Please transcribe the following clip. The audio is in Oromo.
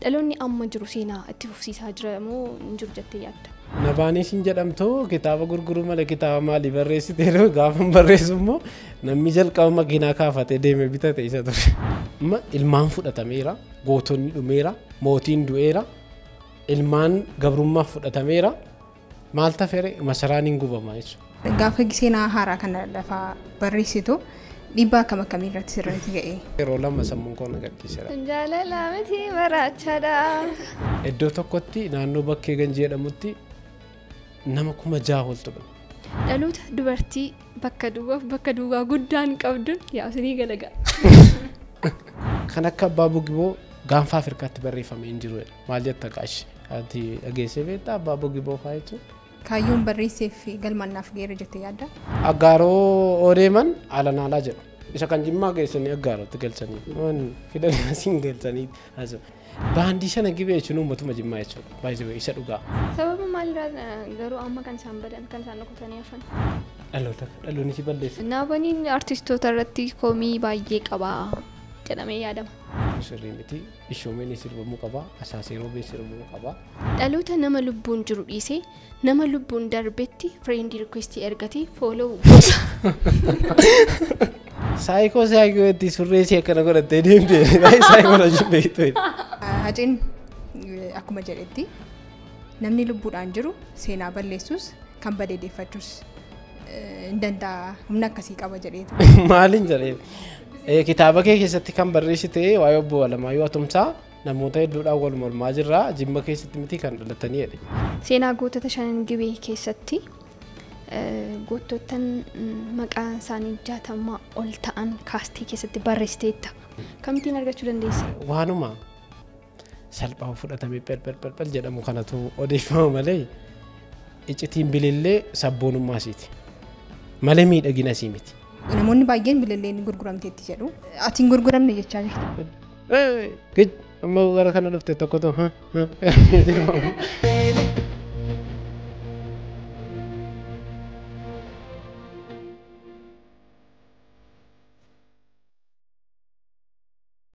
dhaloonni amma jiru seenaa itti fufsiisaa jira moo hin jiru jettee yaadda? Nabaanii siin jedhamtu kitaaba gurguruu malee kitaaba maalii barreessiteeru gaafa barreessu immoo namni jalqaba makiinaa kaafatee deemee bitate isa ture. Amma ilmaan fudhatameera, gootonni dhumeera, mootiin du'eera, ilmaan gabrummaaf fudhatameera. Maal tafere masaraan hin gubamaa jechuudha. Gaafa seenaa haaraa kana lafa barreessitu dhiibbaa akkam akkamii irratti sirriitti ga'e? Yeroo lama sammuun koo na gadhiiseera. Jaalala miti baraachaadha. Iddoo tokkotti naannoo bakkee Ganjii jedhamutti nama 6,000 ol ture. Dhaloota dubartii bakka duwwaa guddaan qabduun yaasinii galagaa. Kan akka Abbaa Bugiboo gaanfa Afrikaatti barreeffamee hin jiru. Maal jetta qaashi? Ati dhageessee beektaa Abbaa Bugiboo fa'aa jechuudha? Kaayyoon barreesseef galmannaaf geera jettee yaadda? Aggaaroo odeeman alanaalaa jedhu. Isa kan Jimmaa geessanii aggaarotti galchanii. Fidanii asiin galchanii. Baandii sana gibee jechuun uummatuma Jimmaa jechuudha. Baay'ee isa dhugaa. Sababa maalirraa garuu amma kan isaan badan kan isaan dhokatanii hafan? Dhaloonni si balleessa. Naabaniin artistoota irratti koomii baay'ee qabaa jedhamee yaadama. Sirrii miti ishoomeen sirbamuu qaba, asaasee roobee sirbamuu qaba. Dhaloota nama lubbuun jiru dhiisee nama lubbuun darbetti friend request ergatee follow. Saayikoo itti surreessi akkana godhattee deemtee saayikoo hojii beektu. Haceen akkuma jedhetti namni lubbuudhaan jiru seenaa balleessus kan badeeffachuus hin danda'a humna akkasii qaba jedheetu. Maaliin jedhee? Kitaaba kee keessatti kan barreessite waa'ee obbo Alamaayyoo Atumsaa namoota hedduudhaan wal mormaa jirra Jimma keessatti miti kan dhalatanii jedhe. Seenaa gootota shanan gibee keessatti goottotan maqaan isaanii 60 ol ta'an kaastii keessatti barreessiteetta. Kamittiin argachuu dandeessa? Waanuma salphaa fudhatamee pel jedhamu kanatu odeeffama malee iccitiin bilillee sabboonummaasiiti. Malee miidhagina isii miti. Namoonni baay'een bililleen gurguramteetti jedhu. Ati hin gurguramne jechaa jirta. Amma gara kana dhufte tokkotu